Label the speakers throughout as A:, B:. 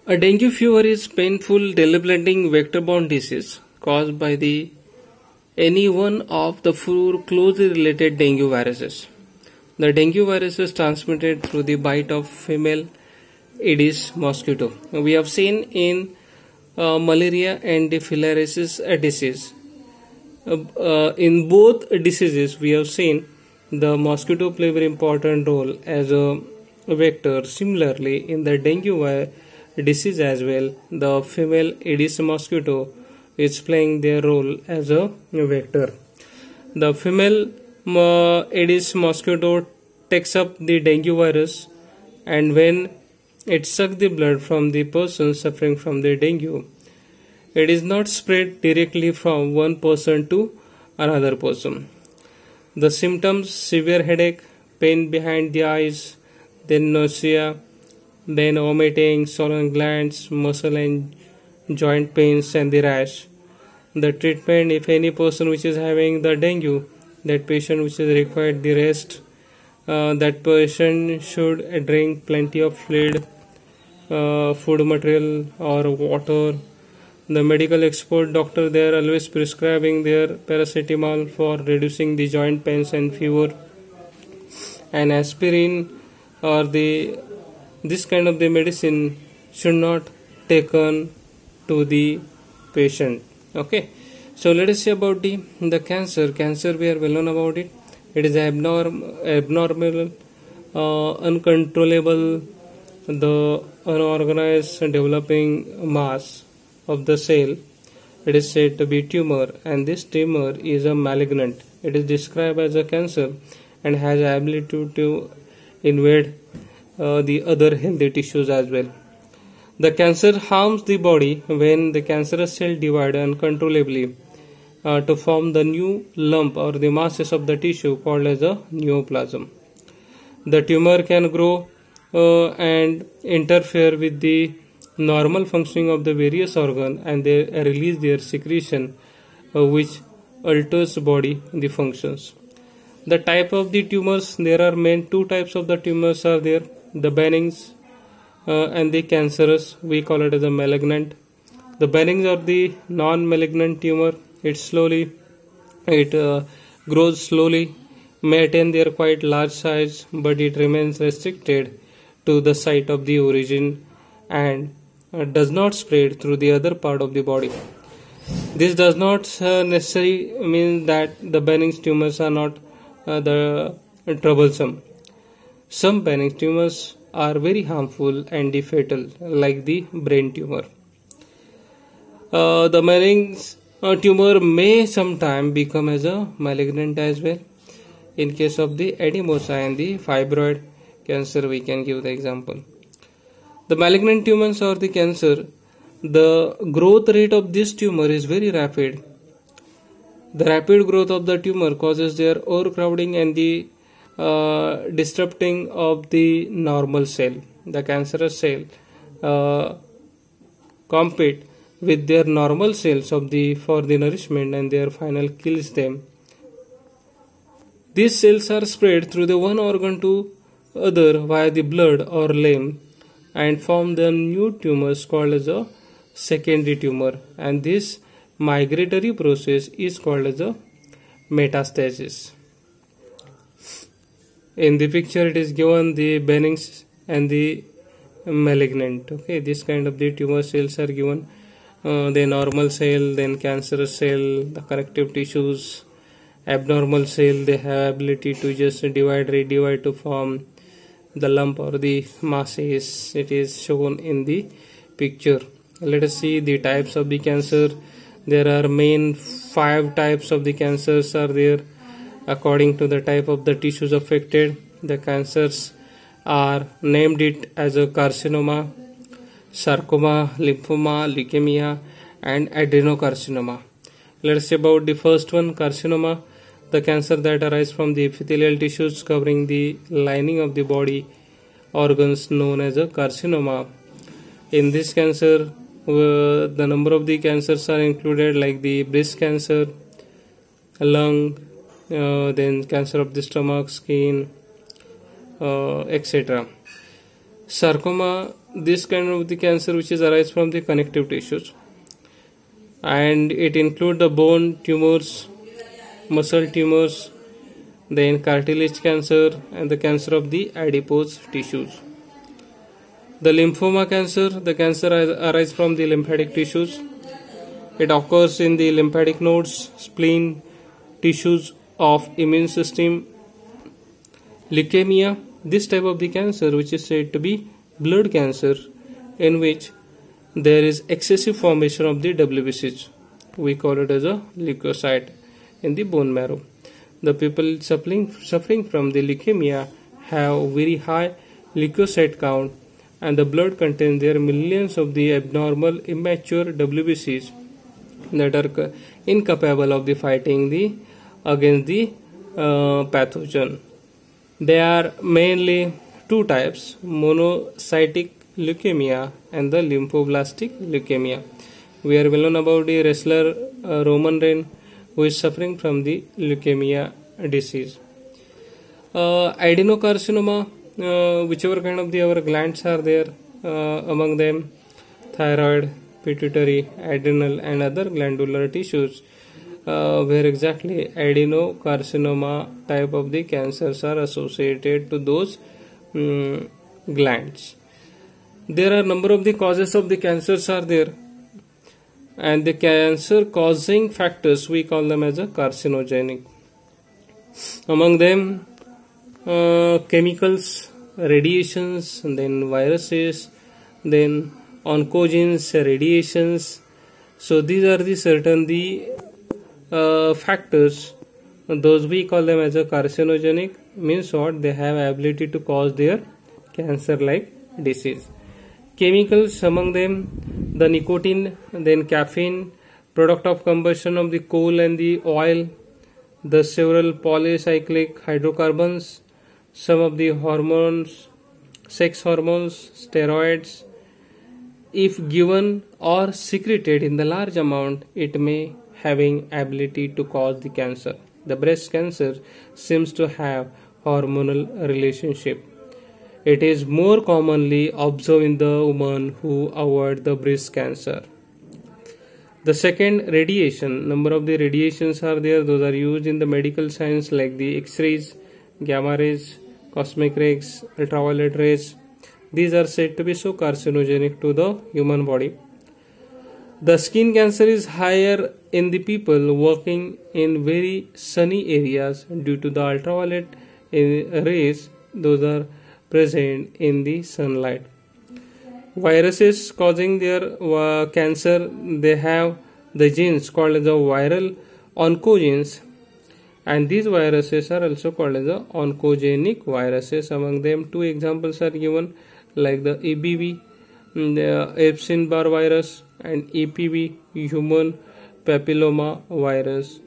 A: A dengue fever is painful, debilitating vector-borne disease caused by any one of the four closely related dengue viruses. The dengue virus is transmitted through the bite of female Aedes mosquito. We have seen in malaria and the filariasis disease. In both diseases, we have seen the mosquito play a very important role as a vector. Similarly, in the dengue disease as well, the female Aedes mosquito is playing their role as a vector. The female Aedes mosquito takes up the dengue virus, and when it sucks the blood from the person suffering from the dengue, it is not spread directly from one person to another person. The symptoms: severe headache, pain behind the eyes, then nausea, then vomiting, swollen glands, muscle and joint pains, and the rash. The treatment: if any person which is having the dengue, that patient which is required the rest, that person should drink plenty of fluid, food material or water. The medical expert doctor, they are always prescribing their paracetamol for reducing the joint pains and fever, and aspirin or this kind of the medicine should not taken to the patient. Okay, so let us see about the cancer. Cancer, we are well known about it. It is abnormal, uncontrollable, the unorganized developing mass of the cell. It is said to be tumor, and this tumor is a malignant. It is described as a cancer and has ability to invade the other healthy tissues as well. The cancer harms the body when the cancerous cell divide uncontrollably to form the new lump or the masses of the tissue called as a neoplasm. The tumor can grow and interfere with the normal functioning of the various organs, and they release their secretion which alters body the functions. The type of the tumors: there are main two types of the tumors are there: the benign and the cancerous. We call it as a malignant. The benign or the non-malignant tumor, it grows slowly, may attain their quite large size, but it remains restricted to the site of the origin and does not spread through the other part of the body. This does not necessarily mean that the benign tumors are not the troublesome. Some benign tumors are very harmful and fatal, like the brain tumor. The benign tumor may sometime become as a malignant as well. In case of the adenomyosis and the fibroid cancer, we can give the example. The malignant tumors or the cancer, the growth rate of this tumor is very rapid. The rapid growth of the tumor causes their overcrowding and the disrupting of the normal cell. The cancerous cell compete with their normal cells for the nourishment, and their final kills them. These cells are spread through the one organ to other via the blood or lymph and form the new tumors called as a secondary tumor, and this migratory process is called as a metastasis. In the picture it is given the benign and the malignant. Okay, this kind of the tumor cells are given, the normal cell, then cancerous cell, the connective tissues. Abnormal cell, they have ability to just redivide to form the lump or the masses. It is shown in the picture. Let us see the types of the cancer. There are main 5 types of the cancers are there according to the type of the tissues affected. The cancers are named it as a carcinoma, sarcoma, lymphoma, leukemia, and adenocarcinoma. Let us see about the first one, carcinoma. The cancer that arises from the epithelial tissues covering the lining of the body organs known as a carcinoma. In this cancer, the number of the cancers are included like the breast cancer, lung, then cancer of the stomach, skin, etc. Sarcoma, this kind of the cancer which is arise from the connective tissues, and it include the bone tumors, muscle tumors, then cartilage cancer, and the cancer of the adipose tissues. The lymphoma cancer, the cancer arise from the lymphatic tissues. It occurs in the lymphatic nodes, spleen, tissues of immune system. Leukemia, this type of the cancer which is said to be blood cancer, in which there is excessive formation of the WBCs. We call it as a leukocyte in the bone marrow. The people suffering from the leukemia have very high leukocyte count, and the blood contains there millions of the abnormal immature WBCs that are incapable of the fighting the against the pathogen. There are mainly two types: monocytic leukemia and the lymphoblastic leukemia. We are well known about the wrestler Roman Reigns, who is suffering from the leukemia disease. Adenocarcinoma, whichever kind of the our glands are there, among them thyroid, pituitary, adrenal, and other glandular tissues, where exactly adenocarcinoma type of the cancers are associated to those glands. There are number of the causes of the cancers are there, and the cancer causing factors we call them as a carcinogenic. Among them, chemicals, radiations, and then viruses, then oncogenes, radiations. So these are the certain factors. Those we call them as a carcinogenic, means what? They have ability to cause their cancer like disease. Chemicals, among them the nicotine, then caffeine, product of combustion of the coal and the oil, the several polycyclic hydrocarbons, some of the hormones, sex hormones, steroids. If given or secreted in the large amount, it may having ability to cause the cancer. The breast cancer seems to have hormonal relationship. It is more commonly observed in the women who avoid the breast cancer. The second, radiation. Number of the radiations are there. Those are used in the medical science like the X-rays, gamma rays, cosmic rays, ultraviolet rays. These are said to be so carcinogenic to the human body. The skin cancer is higher in the people working in very sunny areas due to the ultraviolet rays. Those are present in the sunlight. Viruses causing their cancer, they have the genes called as the viral oncogenes, and these viruses are also called as the oncogenic viruses. Among them, two examples are given, like the EBV, the Epstein-Barr virus, and EPV, human papilloma virus.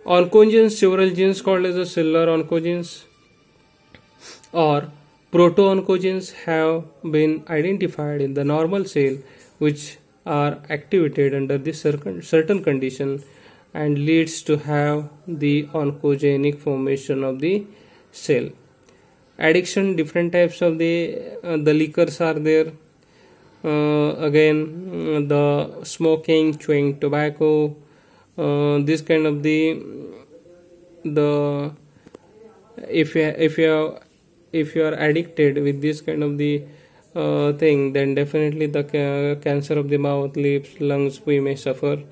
A: Oncogenes, several genes called as the cellular oncogenes or proto-oncogenes have been identified in the normal cell, which are activated under the certain condition and leads to have the oncogenic formation of the cell. Addiction, different types of the liquors are there. Again, the smoking, chewing tobacco, this kind of the if you are addicted with this kind of the thing, then definitely the cancer of the mouth, lips, lungs we may suffer.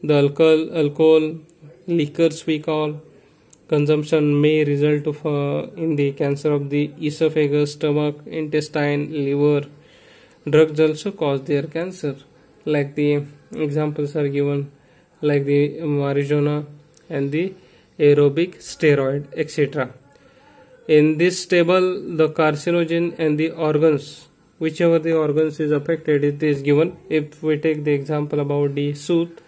A: The alcohol, liquors we call, consumption may result in the cancer of the esophagus, stomach, intestine, liver. Drugs also cause their cancer, like the examples are given, like the marijuana and the aerobic steroid, etc. In this table, the carcinogen and the organs, whichever the organs is affected, it is given. If we take the example about the soot,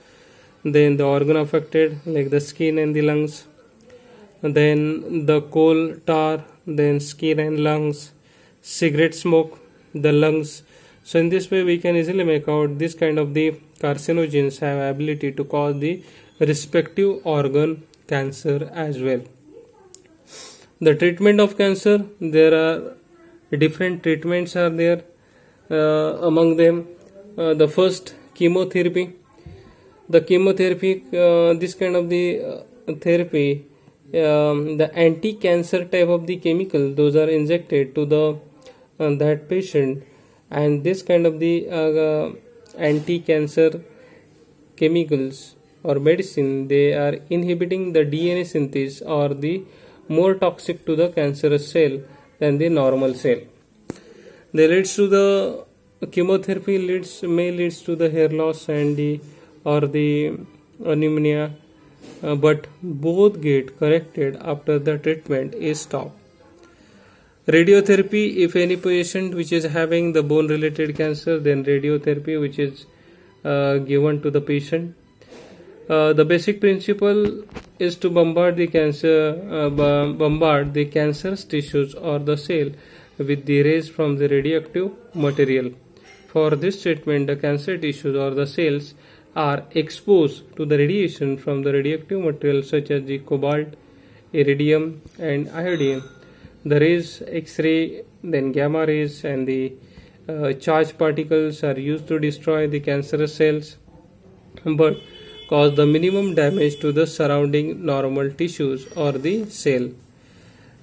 A: then the organ affected like the skin and the lungs, then the coal tar, then skin and lungs, cigarette smoke, the lungs. So in this way we can easily make out this kind of the carcinogens have ability to cause the respective organ cancer as well. The treatment of cancer, there are Different treatments are there. Among them, the first, chemotherapy. The chemotherapy, this kind of the therapy, the anti-cancer type of the chemical, those are injected to the that patient, and this kind of the anti-cancer chemicals or medicine, they are inhibiting the DNA synthesis or the more toxic to the cancerous cell than the normal cell. They leads to the chemotherapy may leads to the hair loss and the or the anemia, but both get corrected after the treatment is stopped. Radiotherapy, if any patient which is having the bone related cancer, then radiotherapy which is given to the patient. The basic principle is to bombard the cancerous tissues or the cell with the rays from the radioactive material. For this treatment, the cancer tissues or the cells are exposed to the radiation from the radioactive material such as the cobalt, iridium and iodine. The rays, X-ray, then gamma rays and the charged particles are used to destroy the cancerous cells but cause the minimum damage to the surrounding normal tissues or the cell.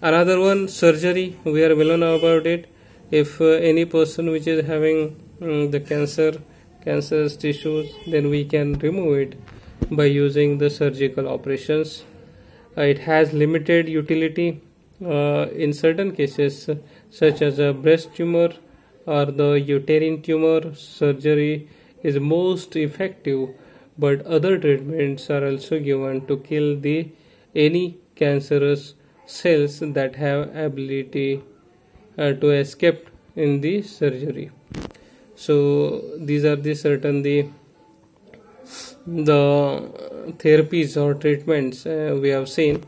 A: Another one, surgery, we are well known about it. If any person which is having the cancerous tissues, then we can remove it by using the surgical operations. It has limited utility in certain cases such as a breast tumor or the uterine tumor. Surgery is most effective, but other treatments are also given to kill any cancerous cells that have ability to escape in the surgery. So these are the certain the therapies or treatments we have seen.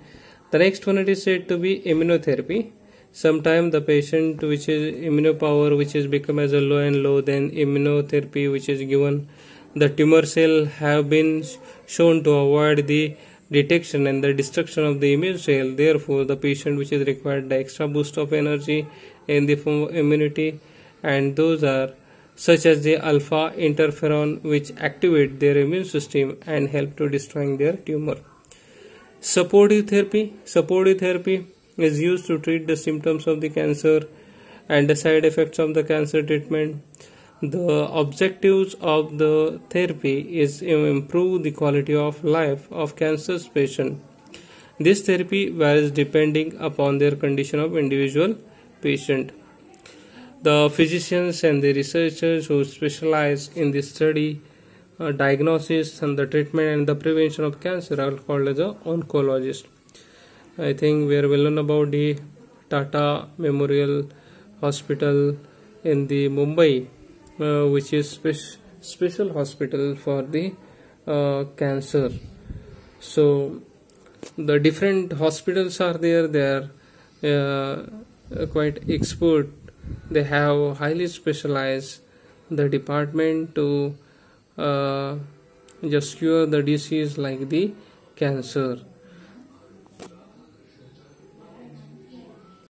A: The next one, it is said to be immunotherapy. Sometimes the patient which is immunopower which is become as a low and low, then immunotherapy which is given. The tumor cell have been shown to avoid the detection and the destruction of the immune cell. Therefore, the patient which is required the extra boost of energy in the form of immunity, and those are such as the alpha interferon which activate their immune system and help to destroying their tumor. Supportive therapy is used to treat the symptoms of the cancer and the side effects of the cancer treatment. The objectives of the therapy is to improve the quality of life of cancer patient. This therapy varies depending upon their condition of individual patient. The physicians and the researchers who specialize in the study, diagnosis and the treatment and the prevention of cancer are called as a oncologist. I think we are well known about the Tata Memorial Hospital in the Mumbai, which is special hospital for the cancer. So the different hospitals are there. They are quite expert. They have highly specialized the department to just cure the disease like the cancer.